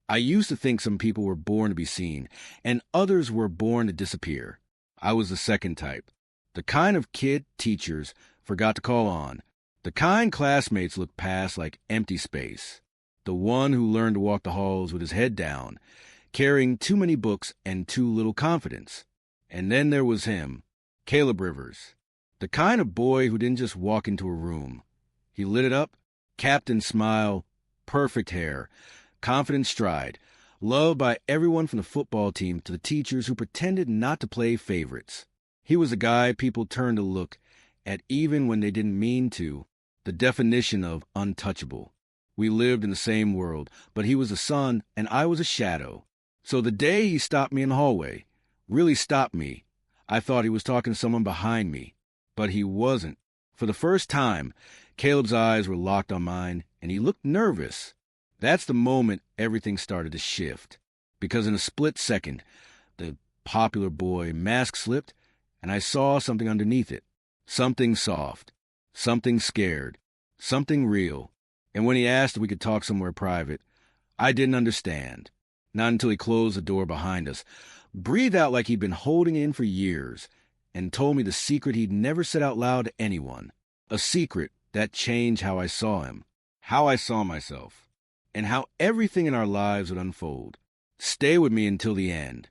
I used to think some people were born to be seen, and others were born to disappear. I was the second type. The kind of kid teachers forgot to call on. The kind classmates looked past like empty space. The one who learned to walk the halls with his head down, carrying too many books and too little confidence. And then there was him, Caleb Rivers. The kind of boy who didn't just walk into a room. He lit it up, captain smile, perfect hair, confident stride, loved by everyone from the football team to the teachers who pretended not to play favorites. He was a guy people turned to look at even when they didn't mean to, the definition of untouchable. We lived in the same world, but he was the sun and I was a shadow. So the day he stopped me in the hallway, really stopped me, I thought he was talking to someone behind me. But he wasn't. For the first time, Caleb's eyes were locked on mine, and he looked nervous. That's the moment everything started to shift. Because in a split second, the popular boy mask slipped, and I saw something underneath it. Something soft. Something scared. Something real. And when he asked if we could talk somewhere private, I didn't understand. Not until he closed the door behind us, breathed out like he'd been holding it in for years, and told me the secret he'd never said out loud to anyone. A secret that changed how I saw him, how I saw myself, and how everything in our lives would unfold. Stay with me until the end.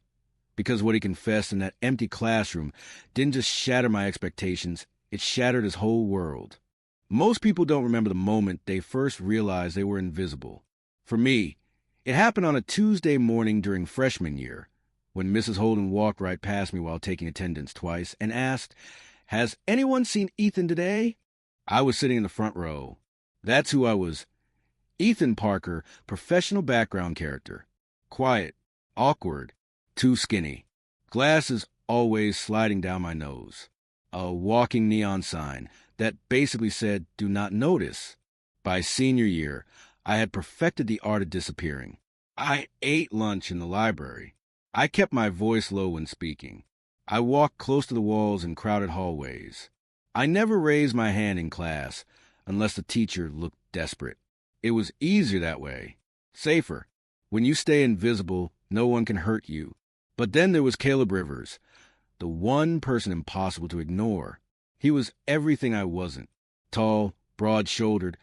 Because what he confessed in that empty classroom didn't just shatter my expectations, it shattered his whole world. Most people don't remember the moment they first realized they were invisible. For me, it happened on a Tuesday morning during freshman year, when Mrs. Holden walked right past me while taking attendance twice and asked, "Has anyone seen Ethan today?" I was sitting in the front row. That's who I was. Ethan Parker, professional background character. Quiet, awkward, too skinny. Glasses always sliding down my nose. A walking neon sign that basically said, "Do not notice." By senior year, I had perfected the art of disappearing. I ate lunch in the library. I kept my voice low when speaking. I walked close to the walls in crowded hallways. I never raised my hand in class unless the teacher looked desperate. It was easier that way. Safer. When you stay invisible, no one can hurt you. But then there was Caleb Rivers, the one person impossible to ignore. He was everything I wasn't. Tall, broad-shouldered,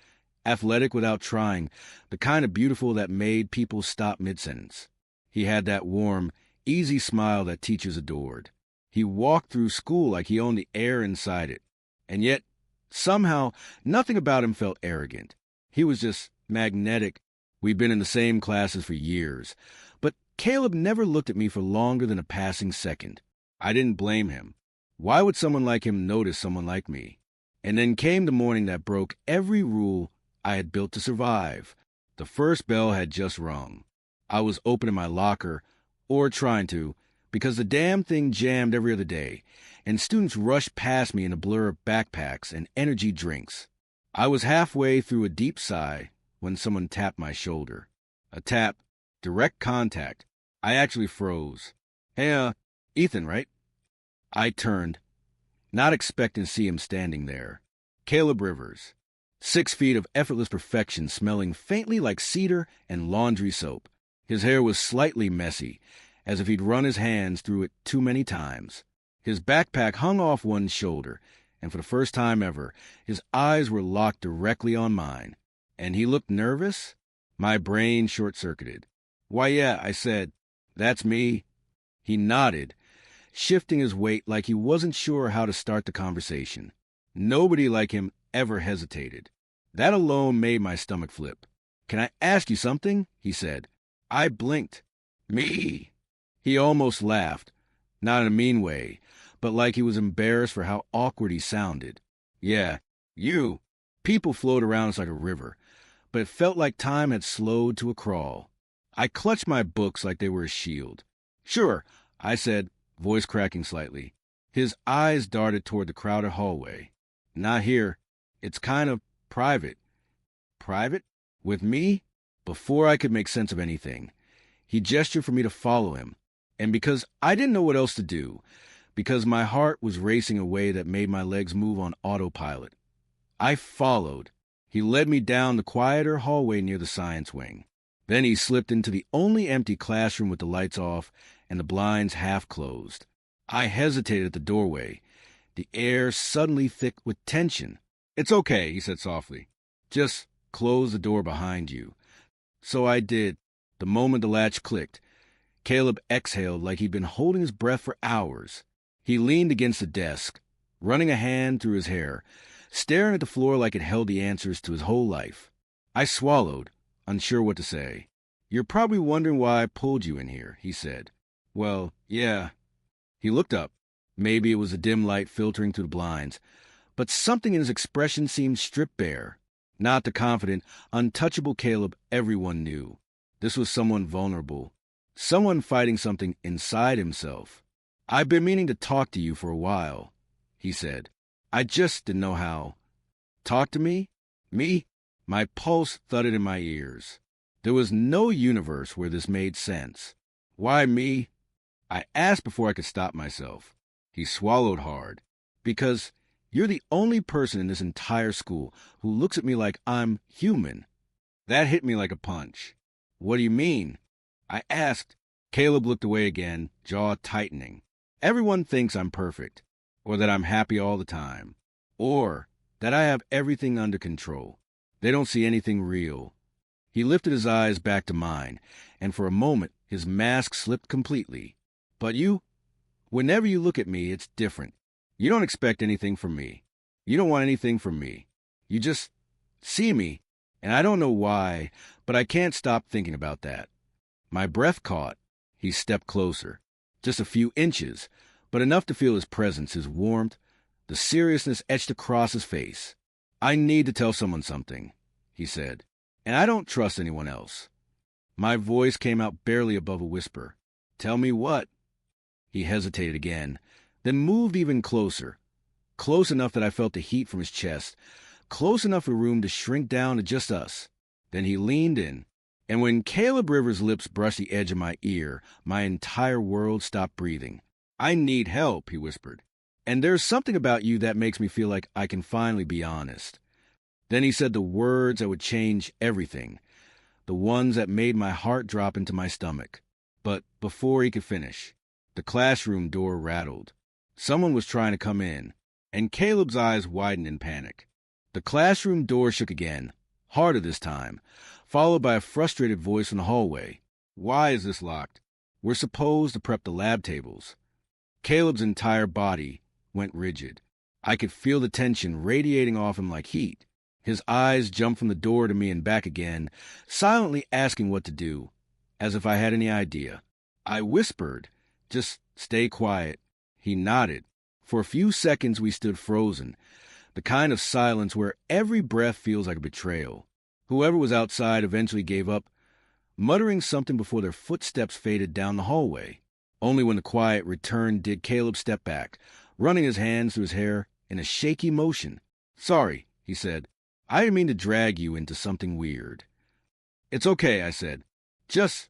athletic without trying, the kind of beautiful that made people stop mid-sentence. He had that warm, easy smile that teachers adored. He walked through school like he owned the air inside it. And yet, somehow, nothing about him felt arrogant. He was just magnetic. We'd been in the same classes for years. But Caleb never looked at me for longer than a passing second. I didn't blame him. Why would someone like him notice someone like me? And then came the morning that broke every rule I had built to survive. The first bell had just rung. I was opening my locker, or trying to, because the damn thing jammed every other day, and students rushed past me in a blur of backpacks and energy drinks. I was halfway through a deep sigh when someone tapped my shoulder. A tap, direct contact. I actually froze. "Hey, Ethan, right?" I turned, not expecting to see him standing there. Caleb Rivers. 6 feet of effortless perfection, smelling faintly like cedar and laundry soap. His hair was slightly messy, as if he'd run his hands through it too many times. His backpack hung off one shoulder, and for the first time ever, his eyes were locked directly on mine. And he looked nervous? My brain short-circuited. "Why, yeah," I said. "That's me." He nodded, shifting his weight like he wasn't sure how to start the conversation. Nobody like him ever hesitated. That alone made my stomach flip. "Can I ask you something?" he said. I blinked. "Me?" He almost laughed, not in a mean way, but like he was embarrassed for how awkward he sounded. "Yeah, you." People flowed around us like a river, but it felt like time had slowed to a crawl. I clutched my books like they were a shield. "Sure," I said, voice cracking slightly. His eyes darted toward the crowded hallway. "Not here. It's kind of private." "Private? With me?" Before I could make sense of anything, he gestured for me to follow him. And because I didn't know what else to do, because my heart was racing a way that made my legs move on autopilot, I followed. He led me down the quieter hallway near the science wing. Then he slipped into the only empty classroom with the lights off and the blinds half closed. I hesitated at the doorway, the air suddenly thick with tension. "It's okay," he said softly. "Just close the door behind you." So I did. The moment the latch clicked, Caleb exhaled like he'd been holding his breath for hours. He leaned against the desk, running a hand through his hair, staring at the floor like it held the answers to his whole life. I swallowed, unsure what to say. "You're probably wondering why I pulled you in here," he said. "Well, yeah." He looked up. Maybe it was the dim light filtering through the blinds, but something in his expression seemed stripped bare. Not the confident, untouchable Caleb everyone knew. This was someone vulnerable, someone fighting something inside himself. "I've been meaning to talk to you for a while," he said. "I just didn't know how." "Talk to me? Me?" My pulse thudded in my ears. There was no universe where this made sense. "Why me?" I asked before I could stop myself. He swallowed hard. "Because you're the only person in this entire school who looks at me like I'm human." That hit me like a punch. "What do you mean?" I asked. Caleb looked away again, jaw tightening. "Everyone thinks I'm perfect, or that I'm happy all the time, or that I have everything under control. They don't see anything real." He lifted his eyes back to mine, and for a moment his mask slipped completely. "But whenever you look at me, it's different. You don't expect anything from me. You don't want anything from me. You just see me, and I don't know why, but I can't stop thinking about that." My breath caught. He stepped closer. Just a few inches, but enough to feel his presence, his warmth, the seriousness etched across his face. "I need to tell someone something," he said, "and I don't trust anyone else." My voice came out barely above a whisper. "Tell me what?" He hesitated again, then moved even closer. Close enough that I felt the heat from his chest, close enough for room to shrink down to just us. Then he leaned in, and when Caleb Rivers' lips brushed the edge of my ear, my entire world stopped breathing. "I need help," he whispered, "and there's something about you that makes me feel like I can finally be honest." Then he said the words that would change everything, the ones that made my heart drop into my stomach. But before he could finish, the classroom door rattled. Someone was trying to come in, and Caleb's eyes widened in panic. The classroom door shook again, harder this time, followed by a frustrated voice from the hallway. "Why is this locked? We're supposed to prep the lab tables." Caleb's entire body went rigid. I could feel the tension radiating off him like heat. His eyes jumped from the door to me and back again, silently asking what to do, as if I had any idea. I whispered, "Just stay quiet." He nodded. For a few seconds we stood frozen, the kind of silence where every breath feels like a betrayal. Whoever was outside eventually gave up, muttering something before their footsteps faded down the hallway. Only when the quiet returned did Caleb step back, running his hands through his hair in a shaky motion. "Sorry," he said. "I didn't mean to drag you into something weird." "It's okay," I said. "Just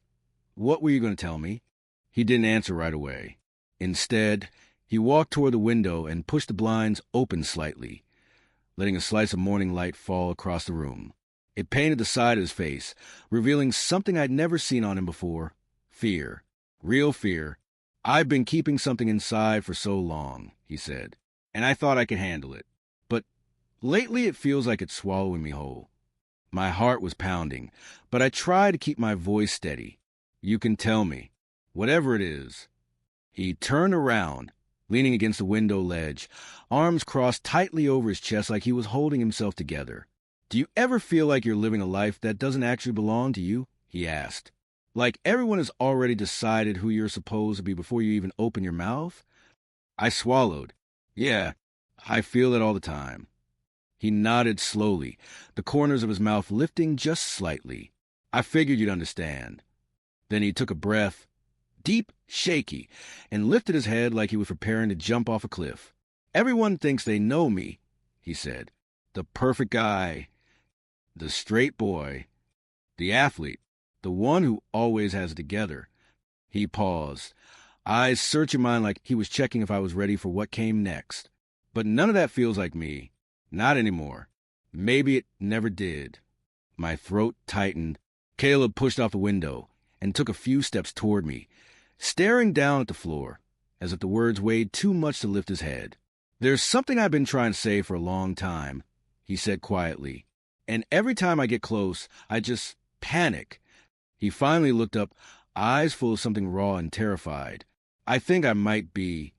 what were you going to tell me?" He didn't answer right away. Instead, he walked toward the window and pushed the blinds open slightly, letting a slice of morning light fall across the room. It painted the side of his face, revealing something I'd never seen on him before. Fear. Real fear. "I've been keeping something inside for so long," he said, "and I thought I could handle it. But lately it feels like it's swallowing me whole." My heart was pounding, but I tried to keep my voice steady. "You can tell me, whatever it is." He turned around, leaning against the window ledge, arms crossed tightly over his chest like he was holding himself together. "Do you ever feel like you're living a life that doesn't actually belong to you?" he asked. "Like everyone has already decided who you're supposed to be before you even open your mouth?" I swallowed. "Yeah, I feel it all the time." He nodded slowly, the corners of his mouth lifting just slightly. "I figured you'd understand." Then he took a breath, deep, shaky, and lifted his head like he was preparing to jump off a cliff. "Everyone thinks they know me," he said. "The perfect guy, the straight boy, the athlete, the one who always has it together." He paused, eyes searching mine like he was checking if I was ready for what came next. "But none of that feels like me. Not anymore. Maybe it never did." My throat tightened, Caleb pushed off the window and took a few steps toward me, staring down at the floor, as if the words weighed too much to lift his head. "There's something I've been trying to say for a long time," he said quietly, "and every time I get close, I just panic." He finally looked up, eyes full of something raw and terrified. "I think I might be—"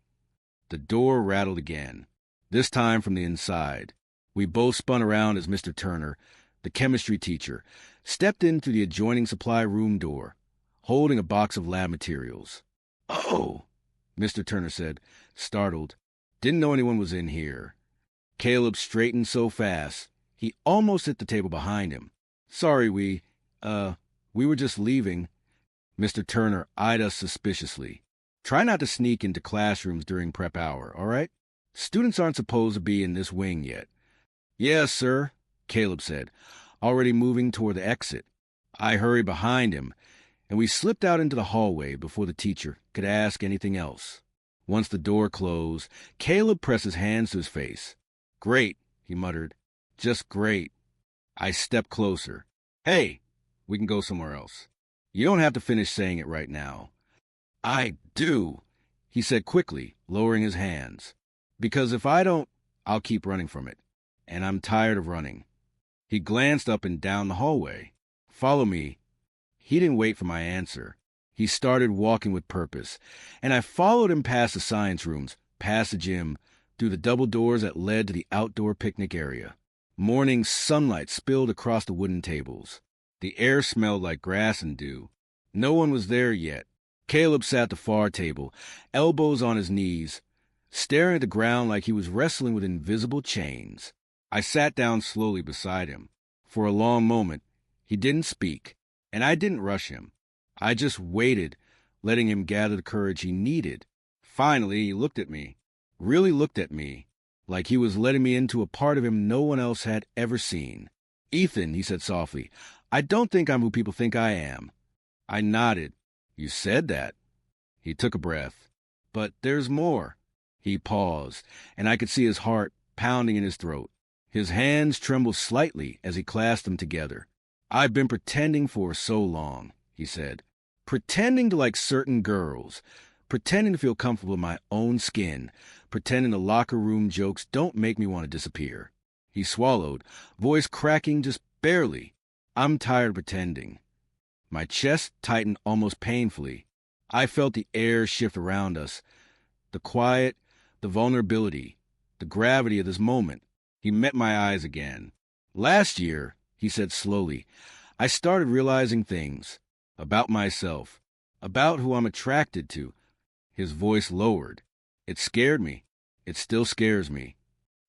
The door rattled again, this time from the inside. We both spun around as Mr. Turner, the chemistry teacher, stepped in through the adjoining supply room door, holding a box of lab materials. "Oh," Mr. Turner said, startled. "Didn't know anyone was in here." Caleb straightened so fast, he almost hit the table behind him. "Sorry, we were just leaving." Mr. Turner eyed us suspiciously. "Try not to sneak into classrooms during prep hour, all right? Students aren't supposed to be in this wing yet." "Yes, sir," Caleb said, already moving toward the exit. I hurried behind him, and we slipped out into the hallway before the teacher could ask anything else. Once the door closed, Caleb pressed his hands to his face. "Great," he muttered. "Just great." I stepped closer. "Hey, we can go somewhere else. You don't have to finish saying it right now." "I do," he said quickly, lowering his hands. "Because if I don't, I'll keep running from it. And I'm tired of running." He glanced up and down the hallway. "Follow me." He didn't wait for my answer. He started walking with purpose, and I followed him past the science rooms, past the gym, through the double doors that led to the outdoor picnic area. Morning sunlight spilled across the wooden tables. The air smelled like grass and dew. No one was there yet. Caleb sat at the far table, elbows on his knees, staring at the ground like he was wrestling with invisible chains. I sat down slowly beside him. For a long moment, he didn't speak, and I didn't rush him. I just waited, letting him gather the courage he needed. Finally, he looked at me, really looked at me, like he was letting me into a part of him no one else had ever seen. "Ethan," he said softly, "I don't think I'm who people think I am." I nodded. "You said that." He took a breath. "But there's more." He paused, and I could see his heart pounding in his throat. His hands trembled slightly as he clasped them together. "I've been pretending for so long," he said. "Pretending to like certain girls. Pretending to feel comfortable in my own skin. Pretending the locker room jokes don't make me want to disappear." He swallowed, voice cracking just barely. "I'm tired of pretending." My chest tightened almost painfully. I felt the air shift around us. The quiet, the vulnerability, the gravity of this moment. He met my eyes again. "Last year," he said slowly, "I started realizing things about myself, about who I'm attracted to." His voice lowered. It scared me. It still scares me.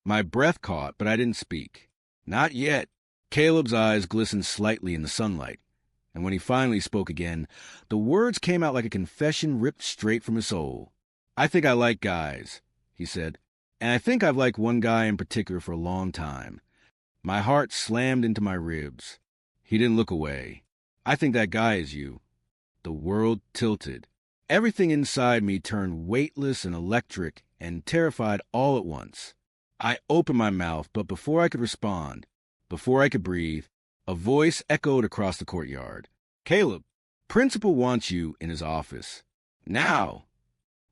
My breath caught, but I didn't speak. "Not yet." Caleb's eyes glistened slightly in the sunlight, and when he finally spoke again, the words came out like a confession ripped straight from his soul. "I think I like guys," he said, "and I think I've liked one guy in particular for a long time." My heart slammed into my ribs. He didn't look away. "I think that guy is you." The world tilted. Everything inside me turned weightless and electric and terrified all at once. I opened my mouth, but before I could respond, before I could breathe, a voice echoed across the courtyard. "Caleb, principal wants you in his office. Now."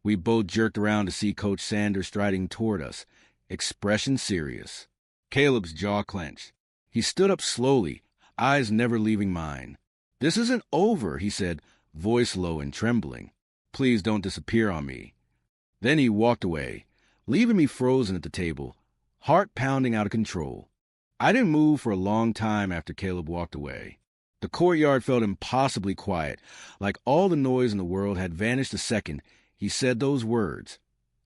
We both jerked around to see Coach Sanders striding toward us, expression serious. Caleb's jaw clenched. He stood up slowly, eyes never leaving mine. "This isn't over," he said, voice low and trembling. "Please don't disappear on me." Then he walked away, leaving me frozen at the table, heart pounding out of control. I didn't move for a long time after Caleb walked away. The courtyard felt impossibly quiet, like all the noise in the world had vanished the second he said those words.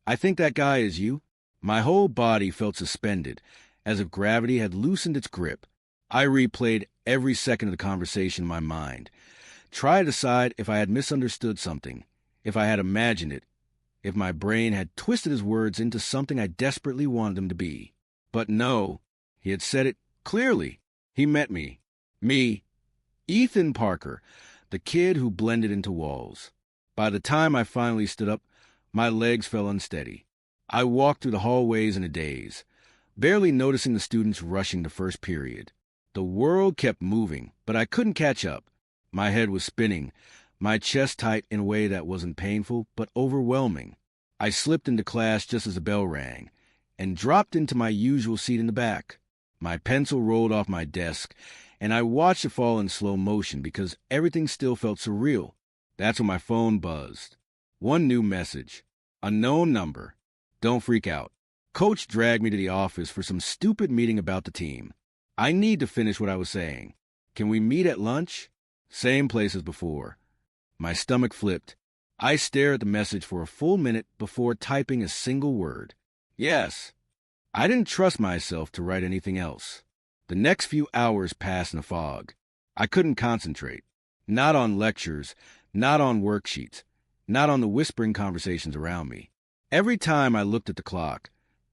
"I think that guy is you." My whole body felt suspended, as if gravity had loosened its grip. I replayed every second of the conversation in my mind, tried to decide if I had misunderstood something, if I had imagined it, if my brain had twisted his words into something I desperately wanted them to be. But no, he had said it clearly. He met me. Me, Ethan Parker, the kid who blended into walls. By the time I finally stood up, my legs felt unsteady. I walked through the hallways in a daze, barely noticing the students rushing to first period. The world kept moving, but I couldn't catch up. My head was spinning, my chest tight in a way that wasn't painful, but overwhelming. I slipped into class just as the bell rang, and dropped into my usual seat in the back. My pencil rolled off my desk, and I watched it fall in slow motion because everything still felt surreal. That's when my phone buzzed. One new message. Unknown number. Don't freak out. Coach dragged me to the office for some stupid meeting about the team. I need to finish what I was saying. Can we meet at lunch? Same place as before. My stomach flipped. I stared at the message for a full minute before typing a single word. Yes. I didn't trust myself to write anything else. The next few hours passed in a fog. I couldn't concentrate. Not on lectures, not on worksheets, not on the whispering conversations around me. Every time I looked at the clock,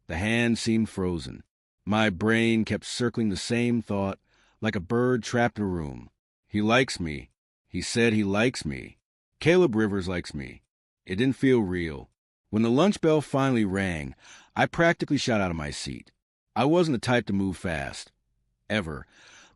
the hand seemed frozen. My brain kept circling the same thought, like a bird trapped in a room. He likes me. He said he likes me. Caleb Rivers likes me. It didn't feel real. When the lunch bell finally rang, I practically shot out of my seat. I wasn't the type to move fast, ever,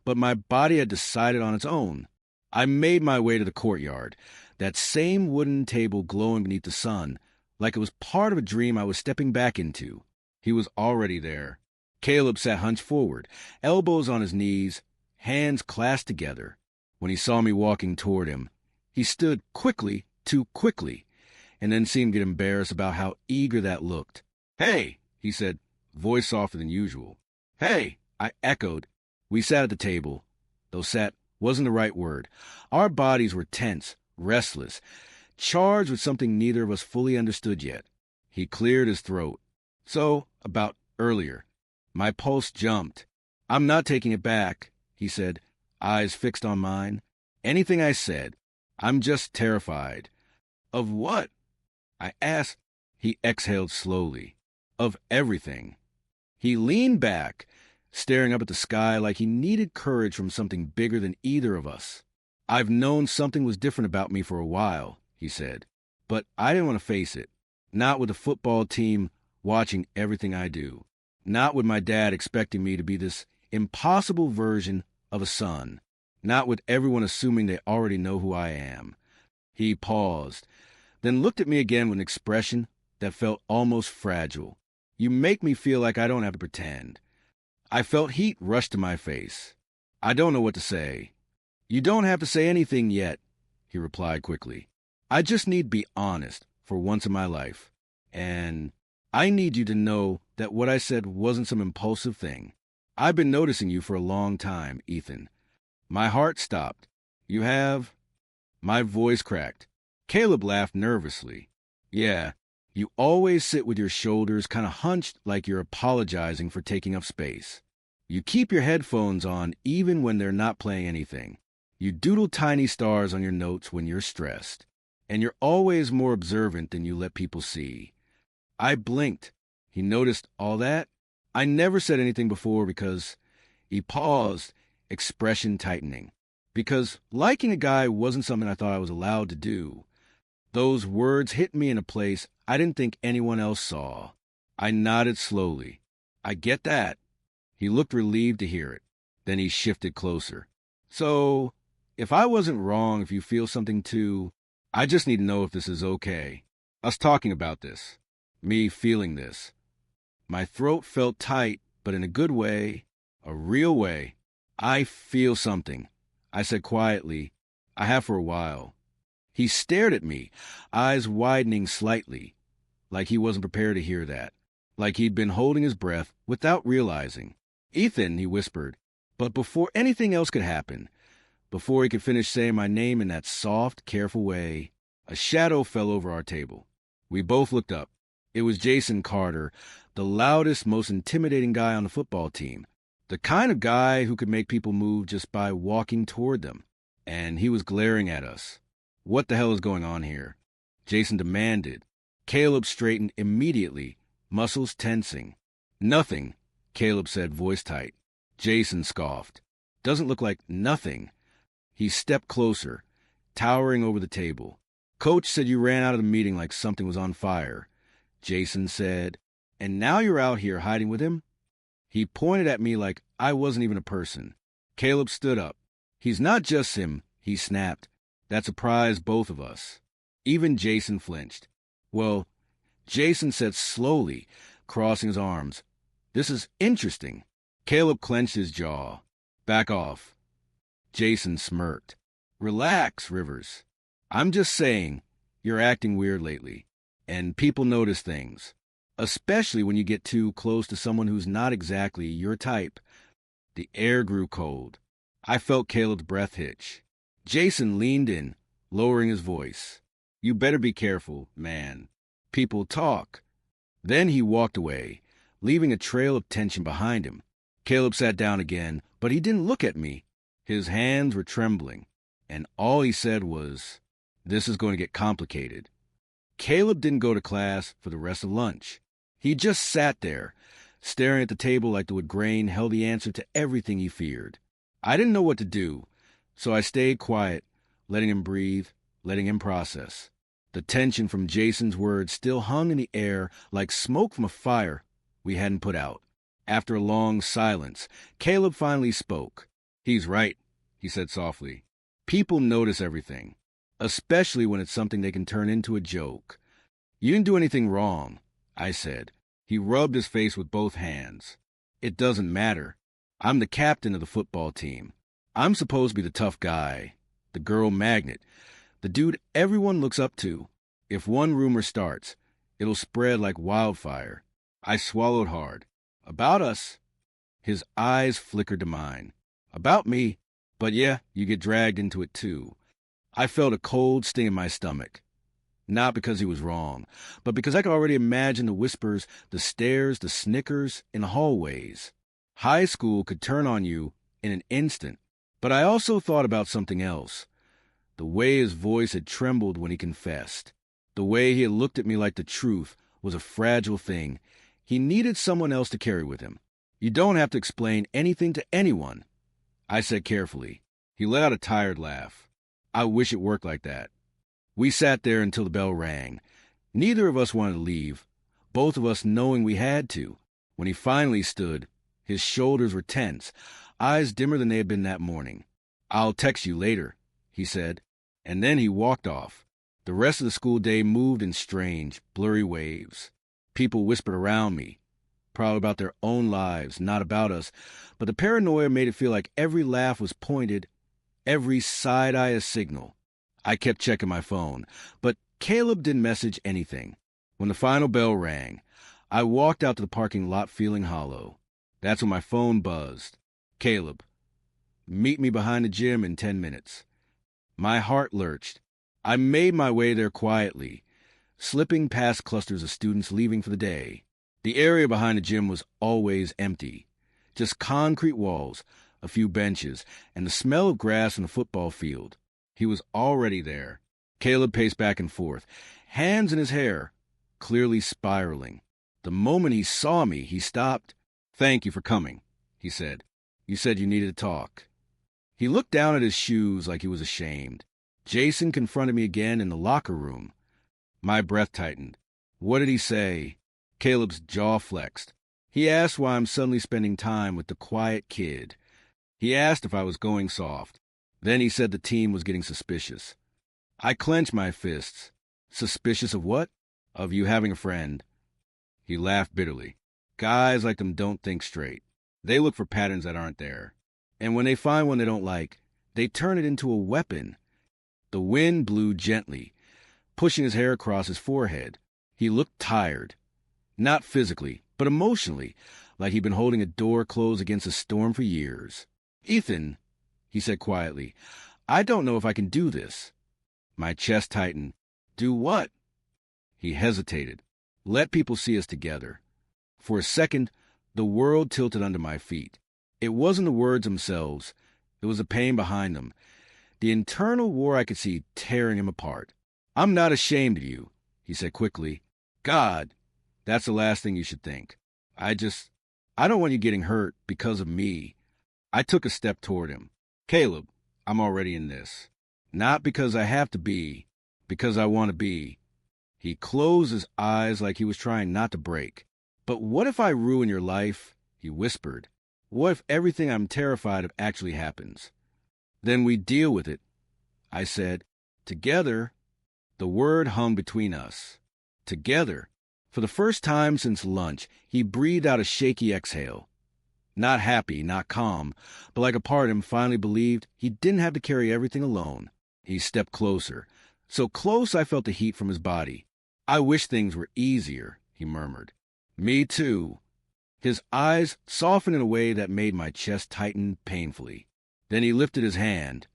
but my body had decided on its own. I made my way to the courtyard, that same wooden table glowing beneath the sun, like it was part of a dream I was stepping back into. He was already there. Caleb sat hunched forward, elbows on his knees, hands clasped together. When he saw me walking toward him, he stood quickly, too quickly, and then seemed to get embarrassed about how eager that looked. "Hey," he said, voice softer than usual. "Hey," I echoed. We sat at the table, though sat wasn't the right word. Our bodies were tense, restless, charged with something neither of us fully understood yet. He cleared his throat. "So, about earlier." My pulse jumped. "I'm not taking it back," he said, eyes fixed on mine. "Anything I said. I'm just terrified." "Of what?" I asked. He exhaled slowly. "Of everything." He leaned back, staring up at the sky like he needed courage from something bigger than either of us. "I've known something was different about me for a while," he said, "but I didn't want to face it. Not with the football team watching everything I do. Not with my dad expecting me to be this impossible version of a son. Not with everyone assuming they already know who I am." He paused, then looked at me again with an expression that felt almost fragile. "You make me feel like I don't have to pretend." I felt heat rush to my face. "I don't know what to say." "You don't have to say anything yet," he replied quickly. "I just need to be honest for once in my life. And I need you to know that what I said wasn't some impulsive thing. I've been noticing you for a long time, Ethan." My heart stopped. "You have?" My voice cracked. Caleb laughed nervously. "Yeah, you always sit with your shoulders kind of hunched like you're apologizing for taking up space. You keep your headphones on even when they're not playing anything. You doodle tiny stars on your notes when you're stressed. And you're always more observant than you let people see." I blinked. He noticed all that? I never said anything before because... He paused, expression tightening. Because liking a guy wasn't something I thought I was allowed to do. Those words hit me in a place I didn't think anyone else saw. I nodded slowly. "I get that." He looked relieved to hear it. Then he shifted closer. "So, if I wasn't wrong, if you feel something too, I just need to know if this is okay. Us talking about this. Me feeling this." My throat felt tight, but in a good way, a real way. "I feel something," I said quietly. "I have for a while." He stared at me, eyes widening slightly, like he wasn't prepared to hear that, like he'd been holding his breath without realizing. "Ethan," he whispered. But before anything else could happen, before he could finish saying my name in that soft, careful way, a shadow fell over our table. We both looked up. It was Jason Carter, the loudest, most intimidating guy on the football team, the kind of guy who could make people move just by walking toward them. And he was glaring at us. "What the hell is going on here?" Jason demanded. Caleb straightened immediately, muscles tensing. "Nothing," Caleb said, voice tight. Jason scoffed. "Doesn't look like nothing." He stepped closer, towering over the table. "Coach said you ran out of the meeting like something was on fire." Jason said, "And now you're out here hiding with him?" He pointed at me like I wasn't even a person. Caleb stood up. "He's not just him, He snapped. That surprised both of us. Even Jason flinched. Well, Jason said slowly, crossing his arms, "This is interesting." Caleb clenched his jaw. "Back off." Jason smirked. "Relax, Rivers. I'm just saying, you're acting weird lately. And people notice things. Especially when you get too close to someone who's not exactly your type." The air grew cold. I felt Caleb's breath hitch. Jason leaned in, lowering his voice. "You better be careful, man. People talk." Then he walked away, leaving a trail of tension behind him. Caleb sat down again, but he didn't look at me. His hands were trembling, and all he said was, "This is going to get complicated." Caleb didn't go to class for the rest of lunch. He just sat there, staring at the table like the wood grain held the answer to everything he feared. I didn't know what to do, so I stayed quiet, letting him breathe, letting him process. The tension from Jason's words still hung in the air like smoke from a fire we hadn't put out. After a long silence, Caleb finally spoke. "He's right," he said softly. "People notice everything, especially when it's something they can turn into a joke." "You didn't do anything wrong," I said. He rubbed his face with both hands. "It doesn't matter. I'm the captain of the football team. I'm supposed to be the tough guy, the girl magnet, the dude everyone looks up to. If one rumor starts, it'll spread like wildfire." I swallowed hard. "About us?" His eyes flickered to mine. "About me? But yeah, you get dragged into it too." I felt a cold sting in my stomach. Not because he was wrong, but because I could already imagine the whispers, the stares, the snickers in the hallways. High school could turn on you in an instant. But I also thought about something else. The way his voice had trembled when he confessed. The way he had looked at me like the truth was a fragile thing. He needed someone else to carry with him. "You don't have to explain anything to anyone," I said carefully. He let out a tired laugh. "I wish it worked like that." We sat there until the bell rang. Neither of us wanted to leave, both of us knowing we had to. When he finally stood, his shoulders were tense, eyes dimmer than they had been that morning. "I'll text you later," he said, and then he walked off. The rest of the school day moved in strange, blurry waves. People whispered around me, probably about their own lives, not about us, but the paranoia made it feel like every laugh was pointed, every side eye a signal. I kept checking my phone, but Caleb didn't message anything. When the final bell rang, I walked out to the parking lot feeling hollow. That's when my phone buzzed. "Caleb, meet me behind the gym in 10 minutes. My heart lurched. I made my way there quietly, slipping past clusters of students leaving for the day. The area behind the gym was always empty. Just concrete walls, a few benches, and the smell of grass in the football field. He was already there. Caleb paced back and forth, hands in his hair, clearly spiraling. The moment he saw me, he stopped. "Thank you for coming," he said. "You said you needed to talk." He looked down at his shoes like he was ashamed. Jason confronted me again in the locker room. My breath tightened. What did he say? Caleb's jaw flexed. He asked why I'm suddenly spending time with the quiet kid. He asked if I was going soft. Then he said the team was getting suspicious. I clenched my fists. Suspicious of what? Of you having a friend. He laughed bitterly. Guys like them don't think straight. They look for patterns that aren't there. And when they find one they don't like, they turn it into a weapon. The wind blew gently, pushing his hair across his forehead. He looked tired. Not physically, but emotionally, like he'd been holding a door closed against a storm for years. "Ethan," he said quietly, "I don't know if I can do this." My chest tightened. "Do what?" He hesitated. "Let people see us together." For a second, the world tilted under my feet. It wasn't the words themselves. It was the pain behind them. The internal war I could see tearing him apart. "I'm not ashamed of you," he said quickly. "God, that's the last thing you should think. I don't want you getting hurt because of me." I took a step toward him. "Caleb, I'm already in this. Not because I have to be, because I want to be." He closed his eyes like he was trying not to break. "But what if I ruin your life?" he whispered. "What if everything I'm terrified of actually happens? Then we deal with it, I said. Together. The word hung between us. Together. For the first time since lunch, he breathed out a shaky exhale. Not happy, not calm, but like a part of him finally believed he didn't have to carry everything alone. He stepped closer. So close I felt the heat from his body. I wish things were easier, he murmured. Me too. His eyes softened in a way that made my chest tighten painfully. Then he lifted his hand,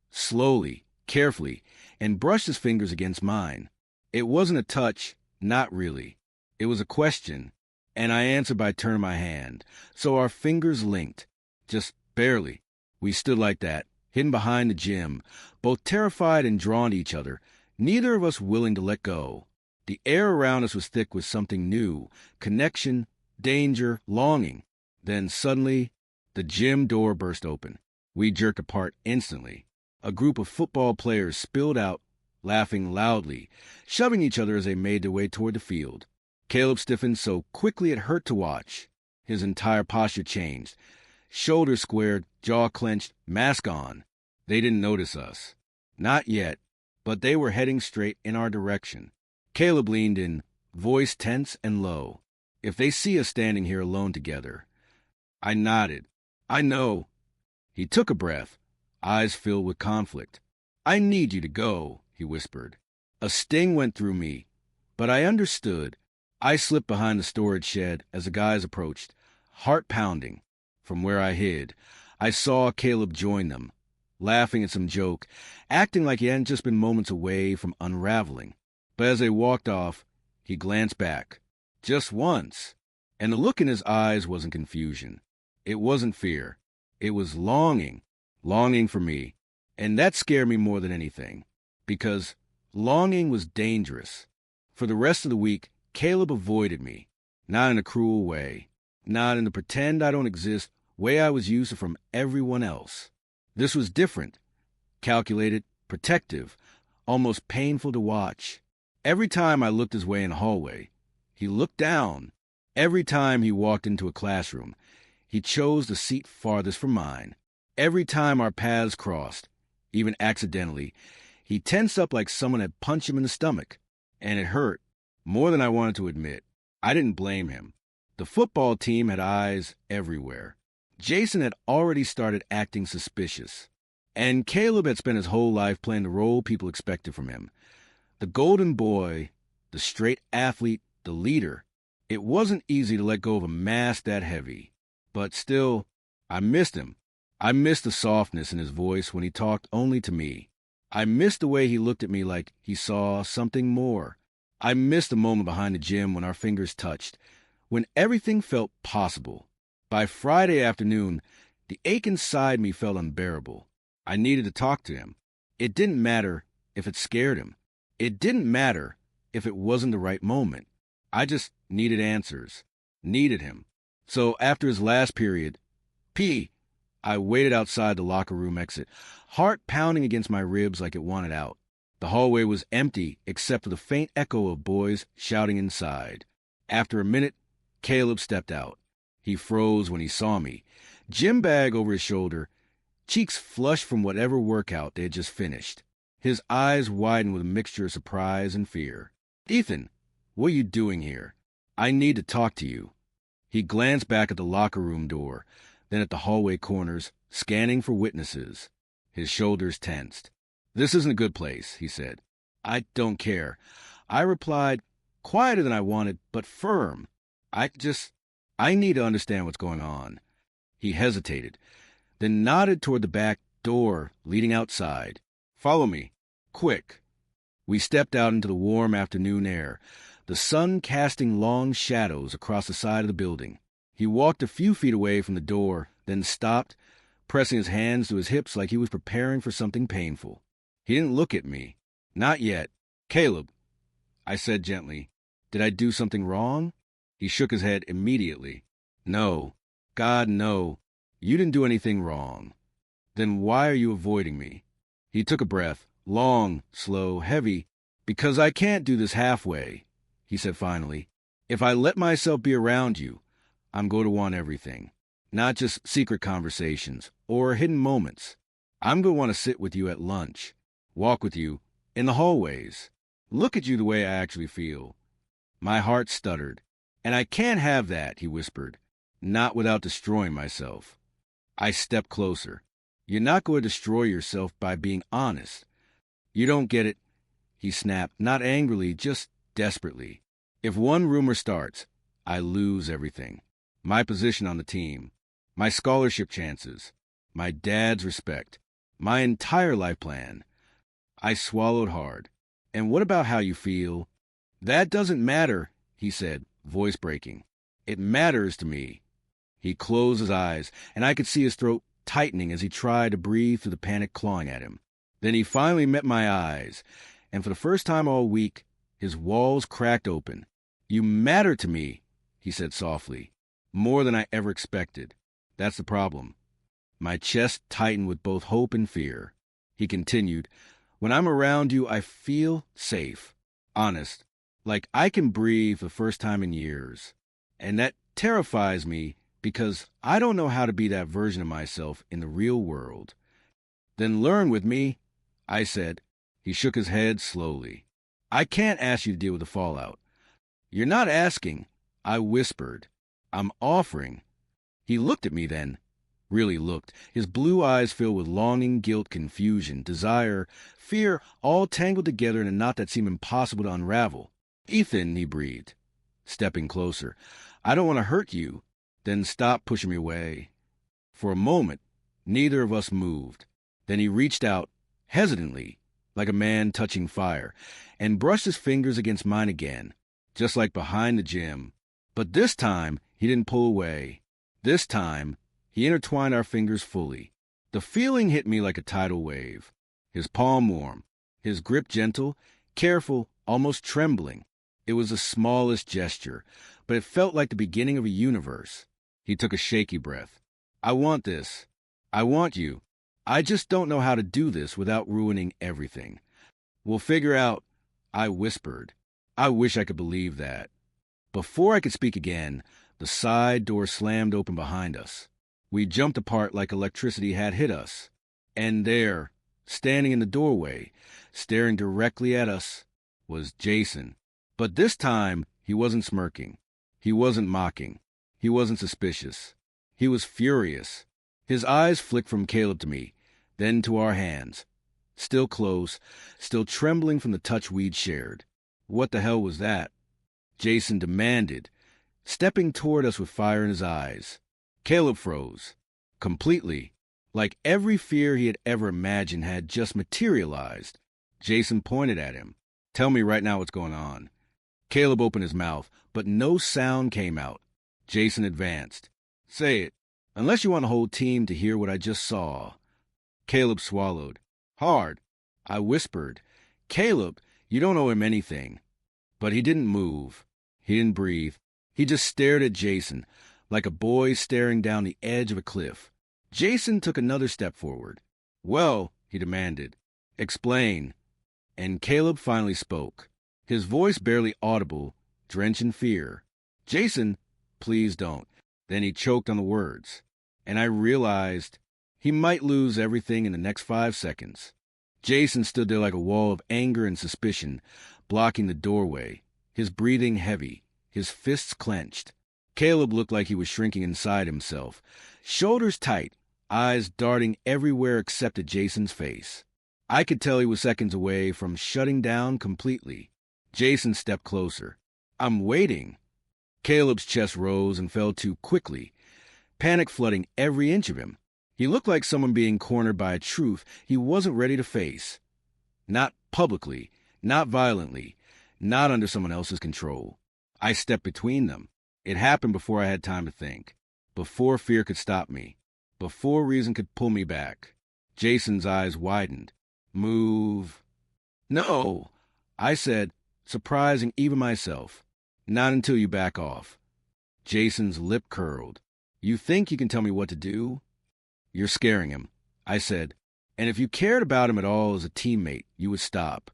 slowly, carefully, and brushed his fingers against mine. It wasn't a touch, not really. It was a question, and I answered by turning my hand, so our fingers linked, just barely. We stood like that, hidden behind the gym, both terrified and drawn to each other, neither of us willing to let go. The air around us was thick with something new, connection, danger, longing. Then suddenly, the gym door burst open. We jerked apart instantly. A group of football players spilled out, laughing loudly, shoving each other as they made their way toward the field. Caleb stiffened so quickly it hurt to watch. His entire posture changed. Shoulders squared, jaw clenched, mask on. They didn't notice us. Not yet, but they were heading straight in our direction. Caleb leaned in, voice tense and low. If they see us standing here alone together. I nodded. I know. He took a breath, eyes filled with conflict. I need you to go, he whispered. A sting went through me, but I understood. I slipped behind the storage shed as the guys approached, heart pounding. From where I hid, I saw Caleb join them, laughing at some joke, acting like he hadn't just been moments away from unraveling. But as they walked off, he glanced back, just once, and the look in his eyes wasn't confusion. It wasn't fear. It was longing for me, and that scared me more than anything, because longing was dangerous. For the rest of the week, Caleb avoided me, not in a cruel way, not in the pretend I don't exist way I was used to from everyone else. This was different, calculated, protective, almost painful to watch. Every time I looked his way in the hallway, he looked down. Every time he walked into a classroom, he chose the seat farthest from mine. Every time our paths crossed, even accidentally, he tensed up like someone had punched him in the stomach, and it hurt. More than I wanted to admit. I didn't blame him. The football team had eyes everywhere. Jason had already started acting suspicious. And Caleb had spent his whole life playing the role people expected from him. The golden boy, the straight athlete, the leader. It wasn't easy to let go of a mask that heavy. But still, I missed him. I missed the softness in his voice when he talked only to me. I missed the way he looked at me like he saw something more. I missed the moment behind the gym when our fingers touched, when everything felt possible. By Friday afternoon, the ache inside me felt unbearable. I needed to talk to him. It didn't matter if it scared him. It didn't matter if it wasn't the right moment. I just needed answers. Needed him. So after his last period, I waited outside the locker room exit, heart pounding against my ribs like it wanted out. The hallway was empty except for the faint echo of boys shouting inside. After a minute, Caleb stepped out. He froze when he saw me, gym bag over his shoulder, cheeks flushed from whatever workout they had just finished. His eyes widened with a mixture of surprise and fear. Ethan, what are you doing here? I need to talk to you. He glanced back at the locker room door, then at the hallway corners, scanning for witnesses. His shoulders tensed. This isn't a good place, he said. I don't care. I replied, quieter than I wanted, but firm. I need to understand what's going on. He hesitated, then nodded toward the back door leading outside. Follow me. Quick. We stepped out into the warm afternoon air, the sun casting long shadows across the side of the building. He walked a few feet away from the door, then stopped, pressing his hands to his hips like he was preparing for something painful. He didn't look at me. Not yet. Caleb, I said gently, did I do something wrong? He shook his head immediately. No. God, no. You didn't do anything wrong. Then why are you avoiding me? He took a breath, long, slow, heavy. Because I can't do this halfway, he said finally. If I let myself be around you, I'm going to want everything. Not just secret conversations or hidden moments. I'm going to want to sit with you at lunch. walk with you in the hallways, look at you the way I actually feel. My heart stuttered. And I can't have that, he whispered, not without destroying myself. I stepped closer. You're not going to destroy yourself by being honest. You don't get it, he snapped, not angrily, just desperately. If one rumor starts, I lose everything. My position on the team, my scholarship chances, my dad's respect, my entire life plan. I swallowed hard. And what about how you feel? That doesn't matter, he said, voice breaking. It matters to me. He closed his eyes, and I could see his throat tightening as he tried to breathe through the panic clawing at him. Then he finally met my eyes, and for the first time all week, his walls cracked open. You matter to me, he said softly, more than I ever expected. That's the problem. My chest tightened with both hope and fear. He continued, when I'm around you, I feel safe, honest, like I can breathe for the first time in years. And that terrifies me because I don't know how to be that version of myself in the real world. Then learn with me, I said. He shook his head slowly. I can't ask you to deal with the fallout. You're not asking, I whispered. I'm offering. He looked at me then, really looked, his blue eyes filled with longing, guilt, confusion, desire, fear, all tangled together in a knot that seemed impossible to unravel. Ethan, he breathed, stepping closer. I don't want to hurt you. Then stop pushing me away. For a moment, neither of us moved. Then he reached out, hesitantly, like a man touching fire, and brushed his fingers against mine again, just like behind the gym. But this time, he didn't pull away. This time, he intertwined our fingers fully. The feeling hit me like a tidal wave. His palm warm, his grip gentle, careful, almost trembling. It was the smallest gesture, but it felt like the beginning of a universe. He took a shaky breath. I want this. I want you. I just don't know how to do this without ruining everything. We'll figure out, I whispered. I wish I could believe that. Before I could speak again, the side door slammed open behind us. We jumped apart like electricity had hit us. And there, standing in the doorway, staring directly at us, was Jason. But this time, he wasn't smirking. He wasn't mocking. He wasn't suspicious. He was furious. His eyes flicked from Caleb to me, then to our hands. Still close, still trembling from the touch we'd shared. What the hell was that? Jason demanded, stepping toward us with fire in his eyes. Caleb froze. Completely. Like every fear he had ever imagined had just materialized. Jason pointed at him. Tell me right now what's going on. Caleb opened his mouth, but no sound came out. Jason advanced. Say it, unless you want the whole team to hear what I just saw. Caleb swallowed. Hard. I whispered. Caleb, you don't owe him anything. But he didn't move. He didn't breathe. He just stared at Jason, like a boy staring down the edge of a cliff. Jason took another step forward. Well, he demanded, explain. And Caleb finally spoke, his voice barely audible, drenched in fear. Jason, please don't. Then he choked on the words, and I realized he might lose everything in the next 5 seconds. Jason stood there like a wall of anger and suspicion, blocking the doorway, his breathing heavy, his fists clenched. Caleb looked like he was shrinking inside himself, shoulders tight, eyes darting everywhere except at Jason's face. I could tell he was seconds away from shutting down completely. Jason stepped closer. I'm waiting. Caleb's chest rose and fell too quickly, panic flooding every inch of him. He looked like someone being cornered by a truth he wasn't ready to face. Not publicly, not violently, not under someone else's control. I stepped between them. It happened before I had time to think, before fear could stop me, before reason could pull me back. Jason's eyes widened. Move. No, I said, surprising even myself. Not until you back off. Jason's lip curled. You think you can tell me what to do? You're scaring him, I said. And if you cared about him at all as a teammate, you would stop.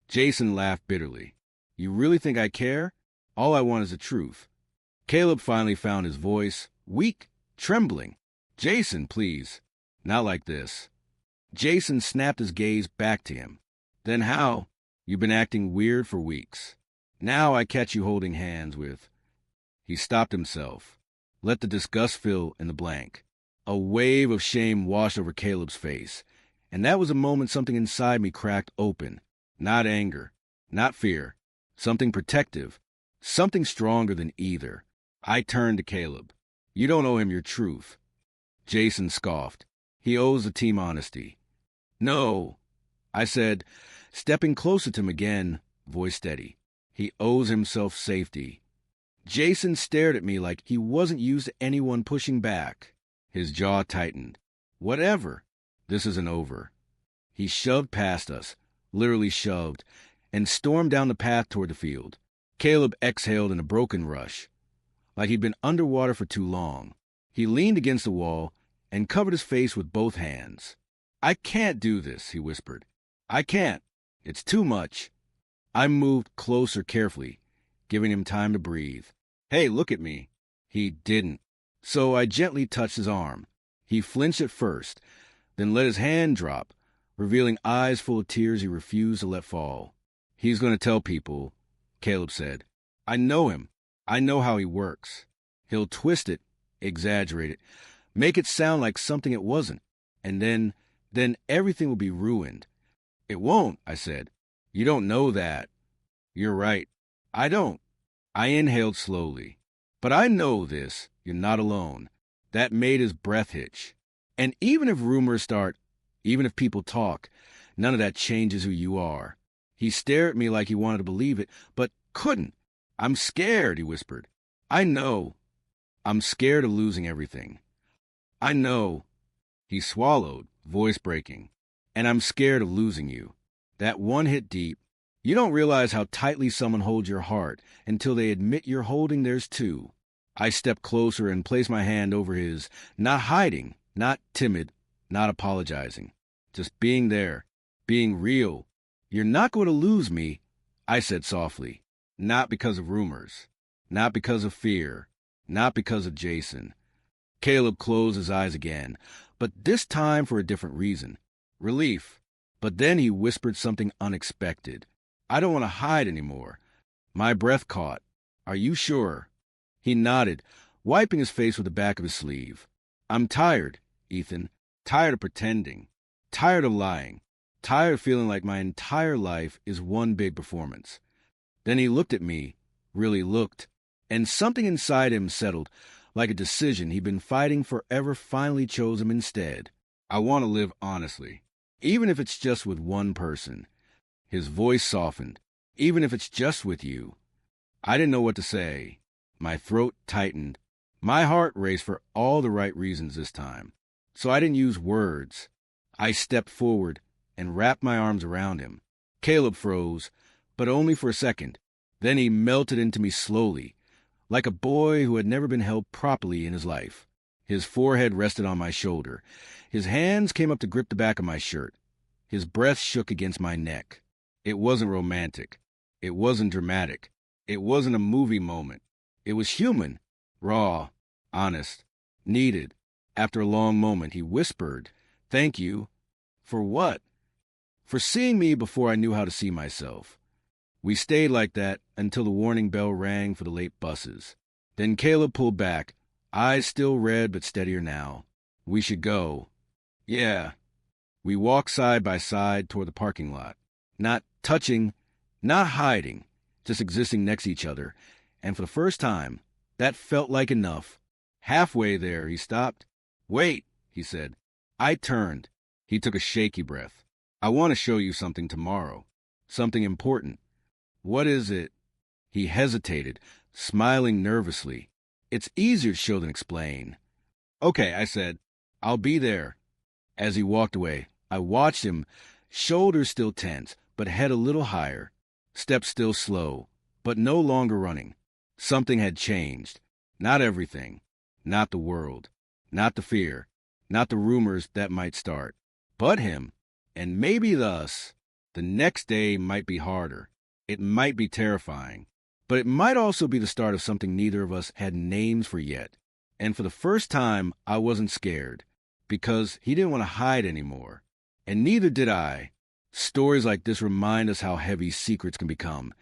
Jason laughed bitterly. You really think I care? All I want is the truth. Caleb finally found his voice, weak, trembling. Jason, please. Not like this. Jason snapped his gaze back to him. Then how? You've been acting weird for weeks. Now I catch you holding hands with... He stopped himself. Let the disgust fill in the blank. A wave of shame washed over Caleb's face, and that was a moment something inside me cracked open. Not anger, not fear, something protective, something stronger than either. I turned to Caleb. You don't owe him your truth. Jason scoffed. He owes the team honesty. No, I said, stepping closer to him again, voice steady. He owes himself safety. Jason stared at me like he wasn't used to anyone pushing back. His jaw tightened. Whatever. This isn't over. He shoved past us, literally shoved, and stormed down the path toward the field. Caleb exhaled in a broken rush, like he'd been underwater for too long. He leaned against the wall and covered his face with both hands. I can't do this, he whispered. I can't. It's too much. I moved closer carefully, giving him time to breathe. Hey, look at me. He didn't. So I gently touched his arm. He flinched at first, then let his hand drop, revealing eyes full of tears he refused to let fall. He's going to tell people, Caleb said. I know him. I know how he works. He'll twist it, exaggerate it, make it sound like something it wasn't, and then everything will be ruined. It won't, I said. You don't know that. You're right. I don't. I inhaled slowly. But I know this. You're not alone. That made his breath hitch. And even if rumors start, even if people talk, none of that changes who you are. He stared at me like he wanted to believe it, but couldn't. I'm scared, he whispered. I know. I'm scared of losing everything. I know. He swallowed, voice breaking. And I'm scared of losing you. That one hit deep. You don't realize how tightly someone holds your heart until they admit you're holding theirs too. I stepped closer and placed my hand over his, not hiding, not timid, not apologizing. Just being there, being real. You're not going to lose me, I said softly. Not because of rumors, not because of fear, not because of Jason. Caleb closed his eyes again, but this time for a different reason. Relief. But then he whispered something unexpected. I don't want to hide anymore. My breath caught. Are you sure? He nodded, wiping his face with the back of his sleeve. I'm tired, Ethan. Tired of pretending. Tired of lying. Tired of feeling like my entire life is one big performance. Then he looked at me, really looked, and something inside him settled, like a decision he'd been fighting forever finally chose him instead. I want to live honestly, even if it's just with one person. His voice softened. Even if it's just with you. I didn't know what to say. My throat tightened. My heart raced for all the right reasons this time. So I didn't use words. I stepped forward and wrapped my arms around him. Caleb froze, but only for a second. Then he melted into me slowly, like a boy who had never been held properly in his life. His forehead rested on my shoulder. His hands came up to grip the back of my shirt. His breath shook against my neck. It wasn't romantic. It wasn't dramatic. It wasn't a movie moment. It was human, raw, honest, needed. After a long moment, he whispered, "Thank you." For what? For seeing me before I knew how to see myself. We stayed like that until the warning bell rang for the late buses. Then Caleb pulled back, eyes still red but steadier now. We should go. Yeah. We walked side by side toward the parking lot. Not touching, not hiding, just existing next to each other. And for the first time, that felt like enough. Halfway there, he stopped. "Wait," he said. I turned. He took a shaky breath. "I want to show you something tomorrow. Something important." "What is it?" He hesitated, smiling nervously. "It's easier to show than explain." "Okay," I said. "I'll be there." As he walked away, I watched him, shoulders still tense, but head a little higher, steps still slow, but no longer running. Something had changed. Not everything. Not the world. Not the fear. Not the rumors that might start. But him. And maybe thus. The next day might be harder. It might be terrifying. But it might also be the start of something neither of us had names for yet. And for the first time, I wasn't scared. Because he didn't want to hide anymore. And neither did I. Stories like this remind us how heavy secrets can become,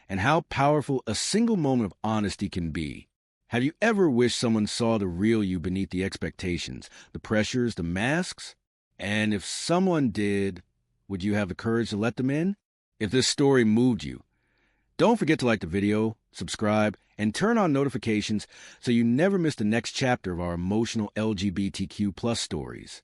and how powerful a single moment of honesty can be. Have you ever wished someone saw the real you beneath the expectations, the pressures, the masks? And if someone did, would you have the courage to let them in? If this story moved you, don't forget to like the video, subscribe, and turn on notifications so you never miss the next chapter of our emotional LGBTQ+ stories.